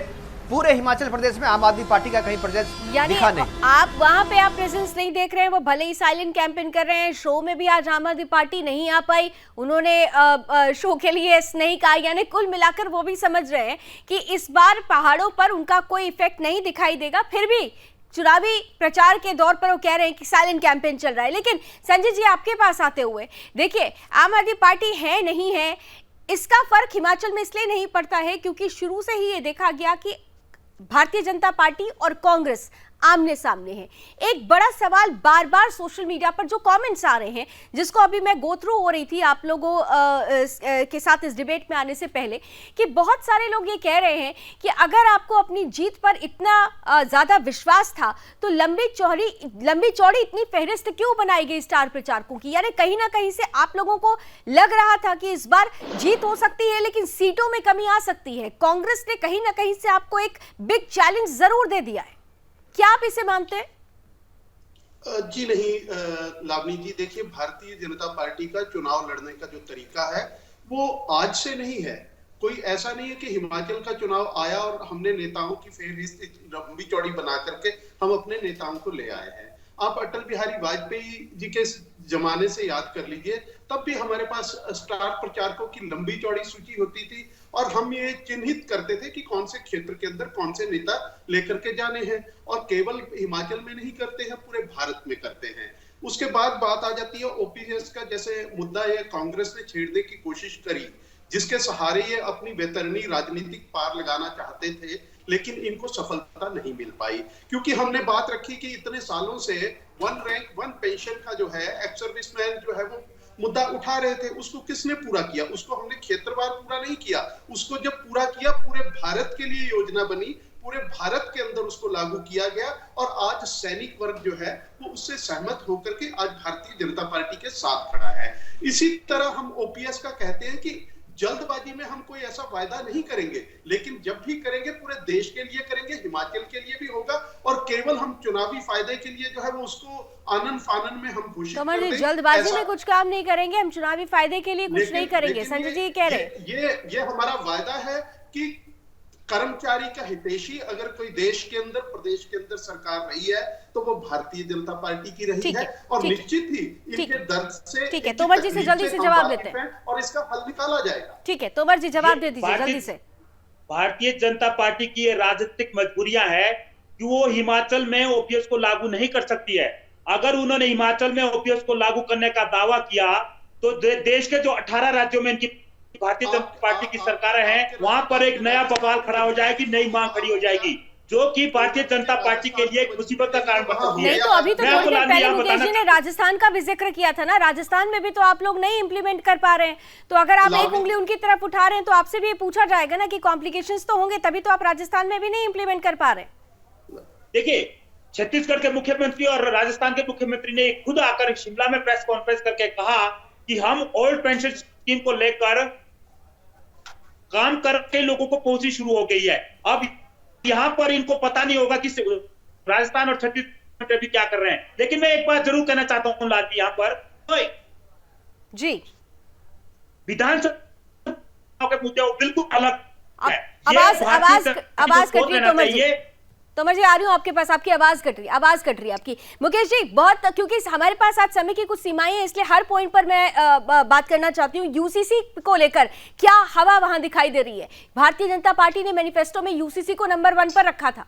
पूरे हिमाचल प्रदेश में आम आदमी पार्टी का कहीं प्रेजेंस दिखा नहीं। आप वहां पे आप प्रेजेंस नहीं देख रहे हैं, वो भले ही साइलेंट कैंपेन कर रहे हैं। शो में भी आज आम आदमी पार्टी नहीं आ पाई, उन्होंने शो के लिए नहीं कहा, यानी कुल मिलाकर वो भी समझ रहे हैं कि इस बार पहाड़ों पर उनका कोई इफेक्ट नहीं दिखाई देगा। फिर भी चुनावी प्रचार के दौर पर वो कह रहे हैं कि साइलेंट कैंपेन चल रहा है। लेकिन संजय जी, आपके पास आते हुए, देखिए, आम आदमी पार्टी है नहीं है, इसका फर्क हिमाचल में इसलिए नहीं पड़ता है क्योंकि शुरू से ही ये देखा गया कि भारतीय जनता पार्टी और कांग्रेस आमने सामने है। एक बड़ा सवाल बार बार सोशल मीडिया पर जो कमेंट्स आ रहे हैं, जिसको अभी मैं गो थ्रू हो रही थी आप लोगों के साथ इस डिबेट में आने से पहले, कि बहुत सारे लोग ये कह रहे हैं कि अगर आपको अपनी जीत पर इतना ज्यादा विश्वास था तो लंबी चौड़ी इतनी फहरिस्त क्यों बनाई गई स्टार प्रचारकों की? यानी कहीं ना कहीं से आप लोगों को लग रहा था कि इस बार जीत हो सकती है लेकिन सीटों में कमी आ सकती है। कांग्रेस ने कहीं ना कहीं से आपको एक बिग चैलेंज जरूर दे दिया है, क्या आप इसे मानते हैं? जी नहीं लावनी जी, देखिए, भारतीय जनता पार्टी का चुनाव लड़ने का जो तरीका है वो आज से नहीं है। कोई ऐसा नहीं है कि हिमाचल का चुनाव आया और हमने नेताओं की फेहरिस्त लंबी चौड़ी बना करके हम अपने नेताओं को ले आए हैं। आप अटल बिहारी वाजपेयी जी के जमाने से याद कर लीजिए, तब भी हमारे पास स्टार प्रचारकों की लंबी चौड़ी सूची होती थी और हम ये चिन्हित करते थे कि कौन से क्षेत्र के अंदर कौन से नेता लेकर के जाने हैं, और केवल हिमाचल में नहीं करते हैं, पूरे भारत में करते हैं। उसके बाद बात आ जाती है ओपीएस का, जैसे मुद्दा ये कांग्रेस ने छेड़ने की कोशिश करी, जिसके सहारे ये अपनी बेतरनी राजनीतिक पार लगाना चाहते थे, लेकिन इनको सफलता नहीं मिल पाई, क्योंकि हमने बात रखी कि इतने सालों से वन रैंक वन पेंशन का जो है, एक्स सर्विसमैन जो है वो मुद्दा उठा रहे थे, उसको किसने पूरा किया? उसको हमने क्षेत्रवार पूरा नहीं किया, उसको जब पूरा किया पूरे भारत के लिए योजना बनी, पूरे भारत के अंदर उसको लागू किया गया, और आज सैनिक वर्ग जो है वो उससे सहमत होकर के आज भारतीय जनता पार्टी के साथ खड़ा है। इसी तरह हम ओपीएस का कहते हैं कि जल्दबाजी में हम कोई ऐसा वायदा नहीं करेंगे, लेकिन जब भी करेंगे पूरे देश के लिए करेंगे, हिमाचल के लिए भी होगा, और केवल हम चुनावी फायदे के लिए जो है वो उसको आनन फानन में हम घोषित कर दें। जल्दबाजी में कुछ काम नहीं करेंगे, हम चुनावी फायदे के लिए कुछ नहीं करेंगे, संजय जी कह रहे हैं। ये हमारा वायदा है कि कर्मचारी का हितैषी अगर कोई देश के अंदर, प्रदेश के अंदर सरकार रही है तो वो भारतीय जनता पार्टी की रही है, और निश्चित ही इनके दर्द से, ठीक है, तोमर जी से जल्दी से जवाब देते हैं और इसका हल निकाला जाएगा। ठीक है, तोमर जी जवाब दे दीजिए जल्दी से। भारतीय जनता पार्टी की ये राजनीतिक मजबूरियां है कि वो हिमाचल में ओपीएस को लागू नहीं कर सकती है। अगर उन्होंने हिमाचल में ओपीएस को लागू करने का दावा किया तो देश के जो 18 राज्यों में इनकी भारतीय जनता पार्टी की सरकारें हैं, वहां पर एक नया बवाल खड़ा हो जाएगी, नई मांग खड़ी हो जाएगी, जो कि भारतीय जनता पार्टी के लिए एक मुसीबत का कारण बन सकती है। नहीं तो अभी तो थोड़ी देर पहले मुकेश जी ने राजस्थान का भी जिक्र किया था ना, राजस्थान में भी तो आप लोग नहीं इंप्लीमेंट कर पा रहे हैं, तो अगर आप एक उंगली उनकी तरफ उठा रहे हैं तो आपसे भी ये पूछा जाएगा ना कि कॉम्प्लिकेशंस तो होंगे, तभी तो आप राजस्थान में भी नहीं इंप्लीमेंट कर पा रहे। देखिए, छत्तीसगढ़ के मुख्यमंत्री और राजस्थान के मुख्यमंत्री ने खुद आकर शिमला में प्रेस कॉन्फ्रेंस करके कहा कि हम ओल्ड पेंशन स्कीम को लेकर काम करके लोगों को पहुंची शुरू हो गई है। अब यहां पर इनको पता नहीं होगा कि राजस्थान और छत्तीसगढ़ भी क्या कर रहे हैं। लेकिन मैं एक बात जरूर कहना चाहता हूं लाल जी, यहां पर जी विधानसभा के मुद्दे बिल्कुल अलग है। आवाज कट रही है तोमर जी, आ रही हूँ आपके पास, आपकी आवाज कट रही है आपकी। मुकेश जी, बहुत, क्योंकि हमारे पास आज समय की कुछ सीमाएं हैं, इसलिए हर पॉइंट पर मैं बात करना चाहती हूँ। यूसीसी को लेकर क्या हवा वहां दिखाई दे रही है? भारतीय जनता पार्टी ने मैनिफेस्टो में यूसीसी को नंबर 1 पर रखा था।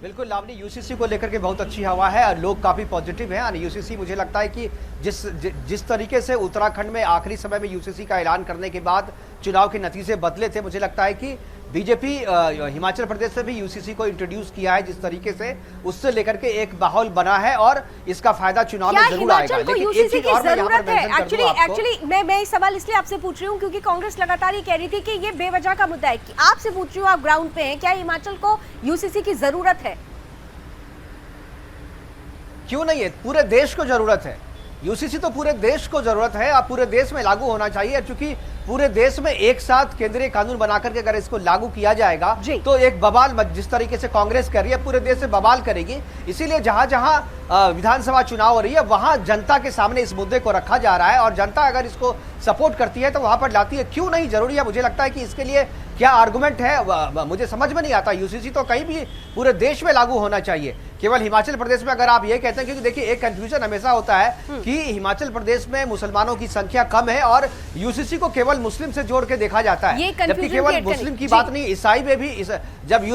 बिल्कुल लावनी, यूसीसी को लेकर के बहुत अच्छी हवा है और लोग काफ़ी पॉजिटिव हैं। और यूसीसी, मुझे लगता है कि जिस तरीके से उत्तराखंड में आखिरी समय में यूसीसी का ऐलान करने के बाद चुनाव के नतीजे बदले थे, मुझे लगता है कि बीजेपी हिमाचल प्रदेश से भी यूसीसी को इंट्रोड्यूस किया है, जिस तरीके से उससे लेकर के एक माहौल बना है और इसका फायदा चुनाव में जरूर आएगा। लेकिन एक चीज और मैं यहाँ पर मेंशन कर दूं आपको। एक्चुअली मैं ये सवाल इसलिए आपसे पूछ रही हूँ क्योंकि कांग्रेस लगातार ये कह रही थी कि ये बेवजह का मुद्दा है। कि आपसे पूछ रही हूँ, आप ग्राउंड पे हैं, क्या हिमाचल को यूसीसी की जरूरत है? क्यों नहीं है, पूरे देश को जरूरत है। यूसीसी तो पूरे देश को जरूरत है, अब पूरे देश में लागू होना चाहिए, क्योंकि पूरे देश में एक साथ केंद्रीय कानून बनाकर के अगर इसको लागू किया जाएगा तो एक बवाल, जिस तरीके से कांग्रेस कर रही है, पूरे देश से बवाल करेगी। इसीलिए जहां जहां विधानसभा चुनाव हो रही है वहां जनता के सामने इस मुद्दे को रखा जा रहा है, और जनता अगर इसको सपोर्ट करती है तो वहां पर लाती है। क्यों नहीं, जरूरी है। मुझे लगता है कि इसके लिए क्या आर्गुमेंट है मुझे समझ में नहीं आता। यूसीसी तो कहीं भी पूरे देश में लागू होना चाहिए, केवल हिमाचल प्रदेश में अगर आप ये कहते हैं, क्योंकि देखिए एक कंफ्यूजन हमेशा होता है कि हिमाचल प्रदेश में मुसलमानों की संख्या कम है और यूसीसी को केवल मुस्लिम से जोड़ के देखा जाता है, जबकि केवल मुस्लिम की बात नहीं, ईसाई में भी जब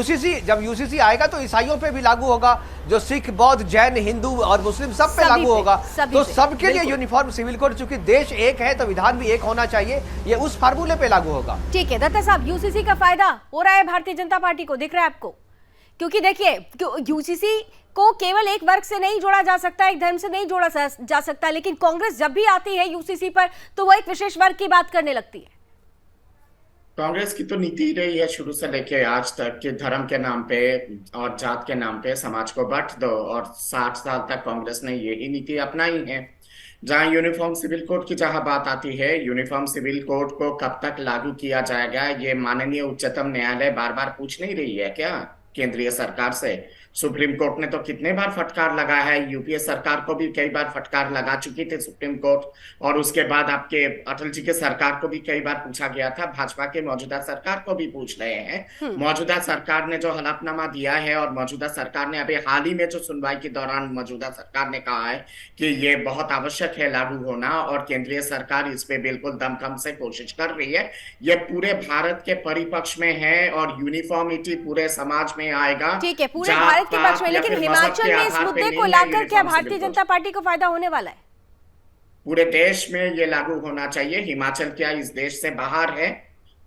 यूसीसी आएगा तो ईसाइयों पे भी लागू होगा, जो सिख, बौद्ध, जैन, हिंदू और मुस्लिम सब पे लागू होगा। तो सबके लिए यूनिफॉर्म सिविल कोड, चूंकि देश एक है तो विधान भी एक होना चाहिए, ये उस फार्मूले पे लागू होगा। ठीक है दत्ता साहब, यूसीसी का फायदा हो रहा है भारतीय जनता पार्टी को, दिख रहा है आपको? क्योंकि देखिए यूसीसी को केवल एक वर्ग से नहीं जोड़ा जा सकता, एक धर्म से नहीं जोड़ा जा सकता, लेकिन कांग्रेस जब भी आती है यूसीसी पर तो वो एक विशेष वर्ग की बात करने लगती है। कांग्रेस की तो नीति रही है शुरू से लेके आज तक कि धर्म के नाम पे और जात के नाम पे समाज को बांट दो, और 60 साल तक कांग्रेस ने यही नीति अपनाई है। जहां यूनिफॉर्म सिविल कोड की जहां बात आती है, यूनिफॉर्म सिविल कोड को कब तक लागू किया जाएगा, ये माननीय उच्चतम न्यायालय बार बार पूछ नहीं रही है क्या केंद्रीय सरकार से? सुप्रीम कोर्ट ने तो कितने बार फटकार लगाया है, यूपीए सरकार को भी कई बार फटकार लगा चुकी थी सुप्रीम कोर्ट, और उसके बाद आपके अटल जी के सरकार को भी कई बार पूछा गया था, भाजपा के मौजूदा सरकार को भी पूछ रहे हैं। मौजूदा सरकार ने जो हलफनामा दिया है और मौजूदा सरकार ने अभी हाल ही में जो सुनवाई के दौरान मौजूदा सरकार ने कहा है कि ये बहुत आवश्यक है लागू होना, और केंद्रीय सरकार इस पे बिल्कुल दमखम से कोशिश कर रही है। ये पूरे भारत के परिपक्ष में है और यूनिफॉर्मिटी पूरे समाज में आएगा। ठीक है, पूरे भारत के पक्ष में, लेकिन हिमाचल में इस मुद्दे को लाकर क्या भारतीय जनता पार्टी को फायदा होने वाला है? पूरे देश में ये लागू होना चाहिए। हिमाचल क्या इस देश से बाहर है?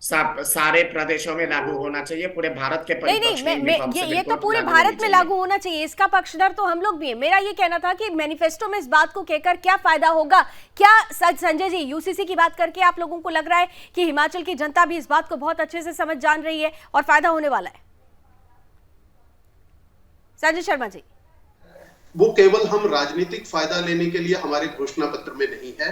सारे प्रदेशों में लागू होना चाहिए, पूरे भारत के परिपक्ष में ये तो पूरे भारत में लागू होना चाहिए, इसका पक्षधर तो हम लोग भी है। मेरा ये कहना था कि मैनिफेस्टो में इस बात को कहकर क्या फायदा होगा? क्या संजय जी यूसीसी की बात करके आप लोगों को लग रहा है कि हिमाचल की जनता भी इस बात को बहुत अच्छे से समझ जान रही है और फायदा होने वाला है? संजय शर्मा जी, वो केवल हम राजनीतिक फायदा लेने के लिए हमारे घोषणा पत्र में नहीं है।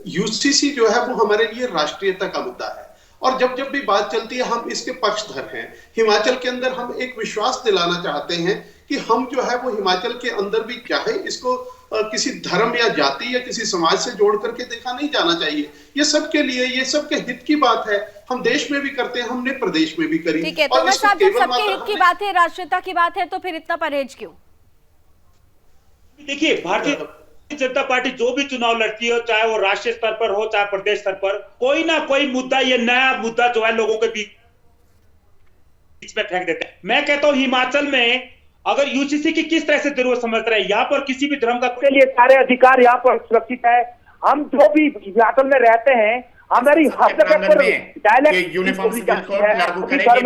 यूसीसी जो है वो हमारे लिए राष्ट्रीयता का मुद्दा है, और जब भी बात चलती है हम इसके पक्षधर हैं। हिमाचल के अंदर हम एक विश्वास दिलाना चाहते हैं कि हम जो है वो हिमाचल के अंदर भी चाहे इसको किसी धर्म या जाति या किसी समाज से जोड़ करके देखा नहीं जाना चाहिए। ये सबके लिए, ये सबके हित की बात है। हम देश में भी करते हैं, हमने प्रदेश में भी करी। ठीक है, तो साहब जब सबके हित की बात है, राष्ट्रीयता की बात है, तो फिर इतना परहेज क्यों? देखिए, भारतीय जनता पार्टी जो भी चुनाव लड़ती हो, चाहे वो राष्ट्रीय स्तर पर हो चाहे प्रदेश स्तर पर, कोई ना कोई मुद्दा, ये नया मुद्दा जो है लोगों के बीच में फेंक देते हैं। मैं कहता हूं हिमाचल में अगर यूसीसी की किस तरह से जरूरत समझ रहे हैं, यहाँ पर किसी भी धर्म का लिए सारे अधिकार यहाँ पर सुरक्षित है। हम जो भी हिमाचल में रहते हैं, हमारी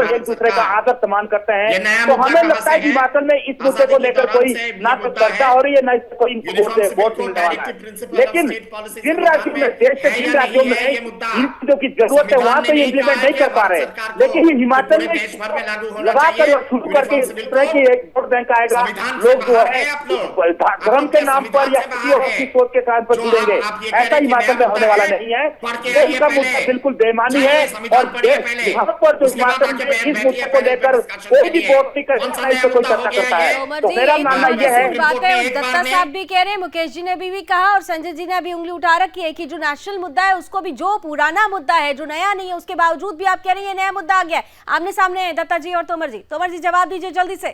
एक दूसरे का आदर सम्मान करते हैं, तो हमें लगता है कि हिमाचल में इस मुद्दे को लेकर कोई ना तो चर्चा हो रही है, ना कोई वोट मिलने वाला है। लेकिन जिन राज्यों में, देश के जिन राज्यों में इन चीजों की जरूरत है, वहां पे इम्प्लीमेंट नहीं कर पा रहे, लेकिन हिमाचल में लगा कर शुरू करके इस तरह की एक वोट बैंक आएगा, लोग जो है धर्म के नाम पर या किसी और की सोच के कारण पर जुड़ेंगे, ऐसा हिमाचल में होने वाला नहीं है। इसका मुद्दा बिल्कुल बेमानी है, और यहाँ पर जो हिमाचल में इस मुद्दे को लेकर कोई भी वोट नहीं करता है, इसको कोई चर्चा करता है, तो मेरा मानना यह है। बात है, दत्ता साहब भी कह रहे हैं, मुकेश जी ने भी कहा और संजय जी ने भी उंगली उठा रखी है कि जो नेशनल मुद्दा है उसको भी, जो पुराना मुद्दा है, जो नया नहीं है, उसके बावजूद भी आप कह रहे हैं नया मुद्दा आ गया है। आमने सामने है दत्ता जी और तोमर जी। तोमर जी जवाब दीजिए जल्दी से।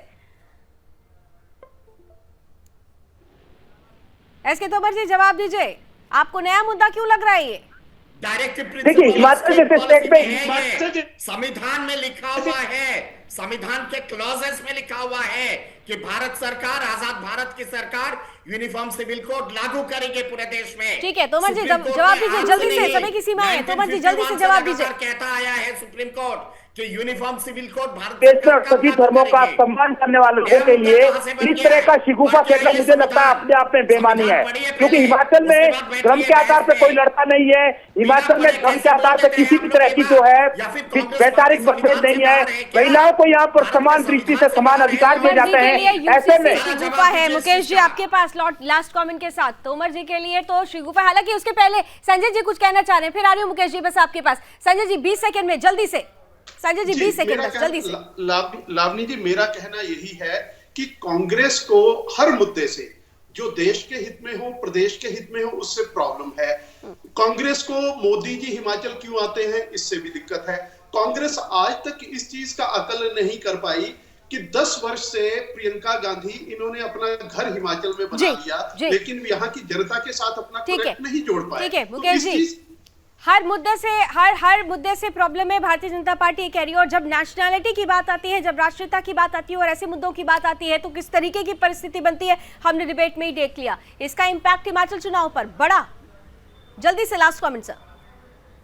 एसके तोमर जी जवाब दीजिए, आपको नया मुद्दा क्यों लग रहा है ये? देखिए, हिमाचल जैसे स्टेट में संविधान में लिखा हुआ है, संविधान के क्लॉजेस में लिखा हुआ है कि भारत सरकार, आजाद भारत की सरकार यूनिफॉर्म सिविल कोड लागू करेंगे पूरे देश में। ठीक है तोमर जी जवाब दीजिए जल्दी से, समय की सीमा है। तोमर जी जल्दी से जवाब दीजिए। कहता आया है सुप्रीम कोर्ट कि यूनिफॉर्म सिविल कोड भारत देश में सभी धर्मों का सम्मान करने वाले लोगों के लिए इस तरह का शिगुफा फेंकना मुझे लगता है अपने आप में बेमानी है, क्योंकि हिमाचल में धर्म के आधार पर कोई लड़ता नहीं है। हिमाचल में धर्म के आधार पर किसी भी तरह की जो है वैचारिक मतभेद नहीं है। महिलाओं को यहाँ पर समान दृष्टि से समान अधिकार दिए जाते हैं। ऐसे में शिगुफा है। मुकेश जी आपके पास लास्ट कमेंट के साथ। तोमर जी के लिए तो शिगुफा, हालांकि उसके पहले संजय जी कुछ कहना चाह रहे हैं, फिर आ रही हूँ मुकेश जी बस आपके पास। संजय जी 20 सेकंड में जल्दी से। संजय जी 20 सेकंड बस जल्दी से। लावनी जी, मेरा कहना यही है कि कांग्रेस को हर मुद्दे से जो देश के हित में हो, प्रदेश के हित में हो, उससे प्रॉब्लम है। कांग्रेस को मोदी जी हिमाचल क्यों आते हैं, इससे भी दिक्कत है। कांग्रेस आज तक इस चीज का आकलन नहीं कर पाई कि 10 वर्ष से प्रियंका गांधी इन्होंने अपना घर हिमाचल में बना लिया, लेकिन यहाँ की जनता के साथ अपना कनेक्ट नहीं जोड़ पाए। ठीक है मुकेश जी, हर मुद्दे से प्रॉब्लम है भारतीय जनता पार्टी कह रही है, और जब नेशनैलिटी की बात आती है, जब राष्ट्रीयता की बात आती है और ऐसे मुद्दों की बात आती है तो किस तरीके की परिस्थिति बनती है हमने डिबेट में ही देख लिया। इसका इम्पैक्ट हिमाचल चुनाव पर बड़ा, जल्दी से लास्ट कमेंट सर।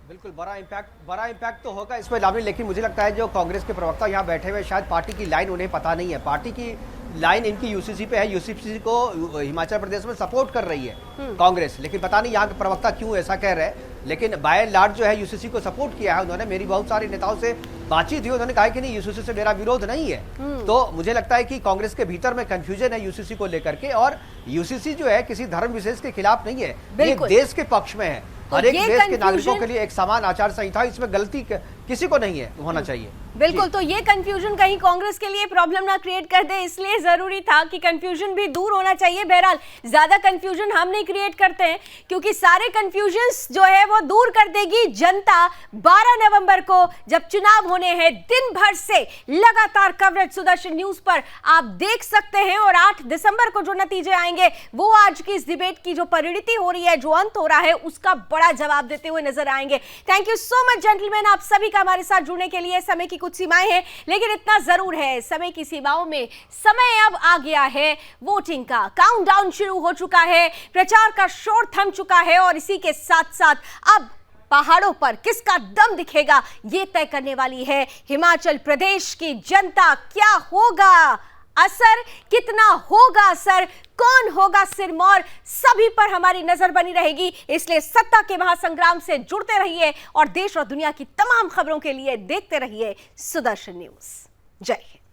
बिल्कुल बड़ा इम्पैक्ट तो होगा इसमें लाभनी, लेकिन मुझे लगता है जो कांग्रेस के प्रवक्ता यहाँ बैठे हुए शायद पार्टी की लाइन उन्हें पता नहीं है। पार्टी की लाइन इनकी यूसीसी पे है, यूसीसी को हिमाचल प्रदेश में सपोर्ट कर रही है कांग्रेस, लेकिन पता नहीं यहाँ के प्रवक्ता क्यों ऐसा कह रहे हैं। लेकिन बाय एंड लार्ज जो है यूसीसी को सपोर्ट किया है उन्होंने। मेरी बहुत सारे नेताओं से बातचीत हुई, उन्होंने कहा कि नहीं यूसीसी से मेरा विरोध नहीं है। तो मुझे लगता है कि कांग्रेस के भीतर में कंफ्यूजन है यूसीसी को लेकर के, और यूसीसी जो है किसी धर्म विशेष के खिलाफ नहीं है, ये देश के पक्ष में है। हर एक देश के नागरिकों के लिए एक समान आचार संहिता, इसमें गलती किसी को नहीं है होना चाहिए। बिल्कुल, तो ये कंफ्यूजन कहीं कांग्रेस के लिए प्रॉब्लम ना क्रिएट कर दे, इसलिए जरूरी था कि कंफ्यूजन भी दूर होना चाहिए। बहरहाल ज्यादा कंफ्यूजन हम नहीं क्रिएट करते हैं, क्योंकि सारे कंफ्यूजन्स जो है वो दूर कर देगी जनता 12 नवंबर को, जब चुनाव होने हैं। दिन भर से लगातार कवरेज सुदर्शन न्यूज पर आप देख सकते हैं, और 8 दिसंबर को जो नतीजे आएंगे वो आज की इस डिबेट की जो परिणति हो रही है, जो अंत हो रहा है, उसका बड़ा जवाब देते हुए नजर आएंगे। Thank you so much gentleman, आप सभी का हमारे साथ जुड़ने के लिए। समय की कुछ सीमाएं हैं, लेकिन इतना जरूर है, समय की सीमाओं में समय अब आ गया है वोटिंग का। काउंटडाउन शुरू हो चुका है, प्रचार का शोर थम चुका है, और इसी के साथ साथ अब पहाड़ों पर किसका दम दिखेगा ये तय करने वाली है हिमाचल प्रदेश की जनता। क्या होगा असर, कितना होगा असर, कौन होगा सिरमौर, सभी पर हमारी नजर बनी रहेगी। इसलिए सत्ता के महासंग्राम से जुड़ते रहिए और देश और दुनिया की तमाम खबरों के लिए देखते रहिए सुदर्शन न्यूज। जय हिंद।